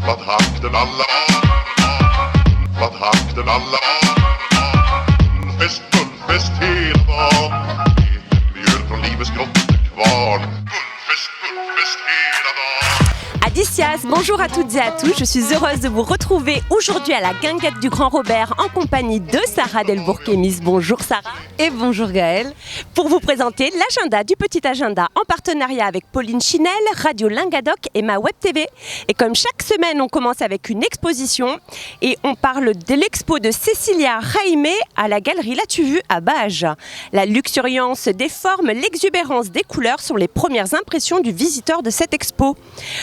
Vad hakten alla Vad hakten alla Fest, fullfest hela dagen Mjöl från livets grottekvarn Fullfest hela dagen. Adicias, bonjour à toutes et à tous, je suis heureuse de vous retrouver aujourd'hui à la guinguette du Grand Robert en compagnie de Sarah Delbourg-Kémis. Bonjour Sarah. Et bonjour Gaëlle. Pour vous présenter l'agenda du Petit Agenda en partenariat avec Pauline Chinel, Radio Lingadoc et Ma Web TV. Et comme chaque semaine, on commence avec une exposition et on parle de l'expo de Cécilia Raimé à la galerie L'As-tu vu à Bages. La luxuriance des formes, l'exubérance des couleurs sont les premières impressions du visiteur de cette expo.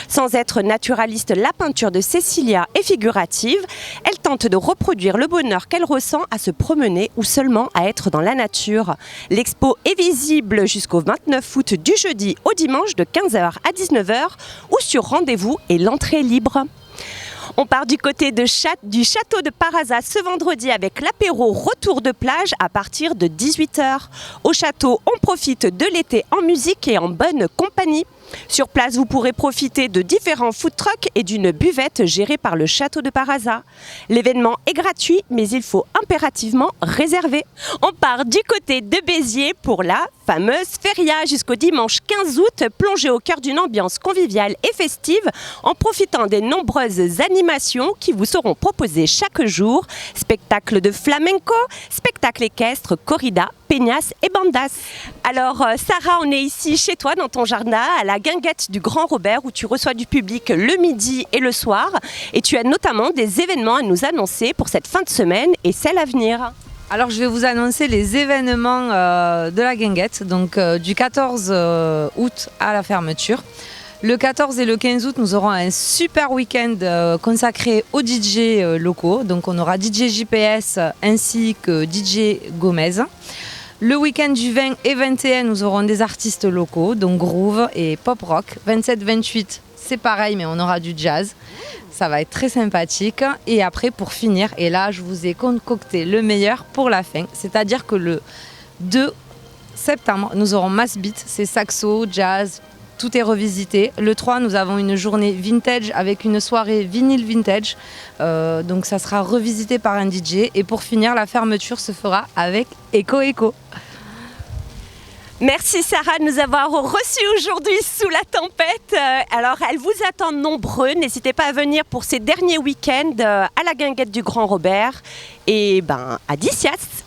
Sans être naturaliste, la peinture de Cécilia est figurative. Elle tente de reproduire le bonheur qu'elle ressent à se promener ou seulement à être dans la nature. L'expo est visible jusqu'au 29 août du jeudi au dimanche de 15h à 19h ou sur rendez-vous et l'entrée est libre. On part du côté du château de Parazza ce vendredi avec l'apéro retour de plage à partir de 18h. Au château, on profite de l'été en musique et en bonne compagnie. Sur place, vous pourrez profiter de différents food trucks et d'une buvette gérée par le château de Parazza. L'événement est gratuit, mais il faut impérativement réserver. On part du côté de Béziers pour la fameuse feria jusqu'au dimanche 15 août, plongée au cœur d'une ambiance conviviale et festive en profitant des nombreuses animations qui vous seront proposées chaque jour. Spectacle de flamenco, spectacle équestre, corrida, peñas et bandas. Alors Sarah, on est ici chez toi dans ton jardin à la guinguette du Grand Robert où tu reçois du public le midi et le soir et tu as notamment des événements à nous annoncer pour cette fin de semaine et celle à venir. Alors je vais vous annoncer les événements de la guinguette, donc du 14 août à la fermeture. Le 14 et le 15 août, nous aurons un super week-end consacré aux DJ locaux. Donc on aura DJ JPS ainsi que DJ Gomez. Le week-end du 20 et 21, nous aurons des artistes locaux, donc groove et pop rock. 27-28, c'est pareil, mais on aura du jazz. Ça va être très sympathique. Et après, pour finir, et là, je vous ai concocté le meilleur pour la fin. C'est-à-dire que le 2 septembre, nous aurons Mass Beat, c'est saxo, jazz, tout est revisité. Le 3, nous avons une journée vintage avec une soirée vinyle vintage. Donc ça sera revisité par un DJ. Et pour finir, la fermeture se fera avec Echo Echo. Merci Sarah de nous avoir reçus aujourd'hui sous la tempête. Alors elle vous attend nombreux. N'hésitez pas à venir pour ces derniers week-ends à la guinguette du Grand Robert. Et adicias.